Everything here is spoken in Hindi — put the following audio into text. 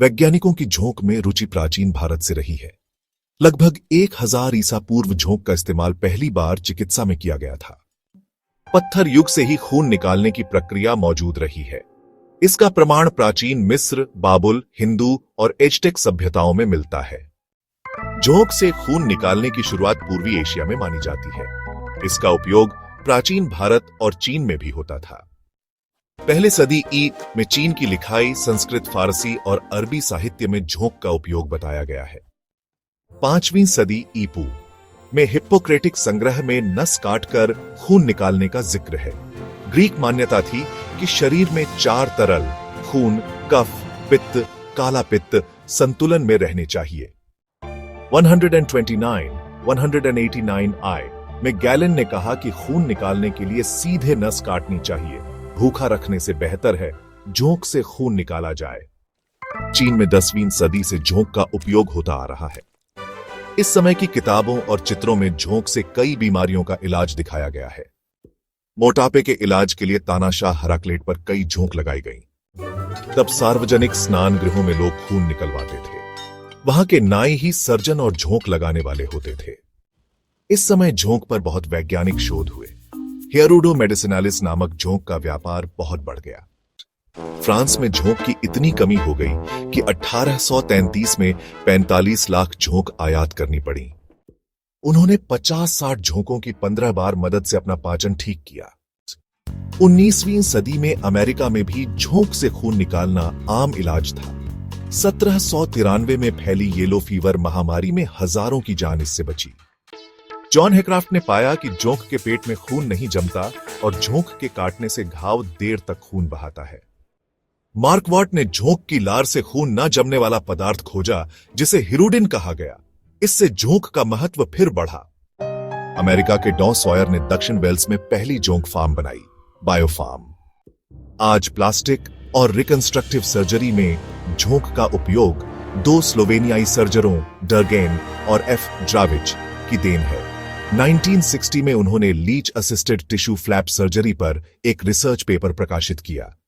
वैज्ञानिकों की झोंक में रुचि प्राचीन भारत से रही है। लगभग 1000 ईसा पूर्व झोंक का इस्तेमाल पहली बार चिकित्सा में किया गया था। पत्थर युग से ही खून निकालने की प्रक्रिया मौजूद रही है। इसका प्रमाण प्राचीन मिस्र, बाबुल, हिंदू और एज़टेक सभ्यताओं में मिलता है। झोंक से खून निकालने की शुरुआत पूर्वी एशिया में मानी जाती है। इसका उपयोग प्राचीन भारत और चीन में भी होता था। पहले सदी ई में चीन की लिखाई, संस्कृत, फारसी और अरबी साहित्य में झोंक का उपयोग बताया गया है। 5वीं सदी ईपू में हिप्पोक्रेटिक संग्रह में नस काटकर खून निकालने का जिक्र है। ग्रीक मान्यता थी कि शरीर में 4 तरल खून, कफ, पित्त, काला पित्त संतुलन में रहने चाहिए। 129 आई में गैलन ने कहा कि खून निकालने के लिए सीधे नस काटनी चाहिए। भूखा रखने से बेहतर है झोंक से खून निकाला जाए। चीन में 10वीं सदी से झोंक का उपयोग होता आ रहा है। इस समय की किताबों और चित्रों में झोंक से कई बीमारियों का इलाज दिखाया गया है। मोटापे के इलाज के लिए तानाशाह हेराक्लेट पर कई झोंक लगाई गई। तब सार्वजनिक स्नान गृहों में लोग खून निकलवाते थे। वहां के नाई ही सर्जन और झोंक लगाने वाले होते थे। इस समय झोंक पर बहुत वैज्ञानिक शोध हुए। हियरुडो मेडिसिनालिस नामक झोंक का व्यापार बहुत बढ़ गया। फ्रांस में झोंक की इतनी कमी हो गई कि 1833 में 45 लाख झोंक आयात करनी पड़ी। उन्होंने 50-60 झोंकों की 15 बार मदद से अपना पाचन ठीक किया। 19वीं सदी में अमेरिका में भी झोंक से खून निकालना आम इलाज था। 1793 में फैली येलो फीवर महामारी में हजारों की जान इससे बची। जॉन हैक्राफ्ट ने पाया कि जोंक के पेट में खून नहीं जमता और झोंक के काटने से घाव देर तक खून बहाता है। मार्कवाट ने झोंक की लार से खून न जमने वाला पदार्थ खोजा जिसे हिरुडिन कहा गया। इससे झोंक का महत्व फिर बढ़ा। अमेरिका के डॉ सॉयर ने दक्षिण वेल्स में पहली झोंक फार्म बनाई, बायोफार्म। आज प्लास्टिक और रिकंस्ट्रक्टिव सर्जरी में झोंक का उपयोग 2 स्लोवेनियाई सर्जरों डर्गेन और एफ ड्राविच की देन है। 1960 में उन्होंने leech assisted tissue flap surgery पर एक रिसर्च पेपर प्रकाशित किया।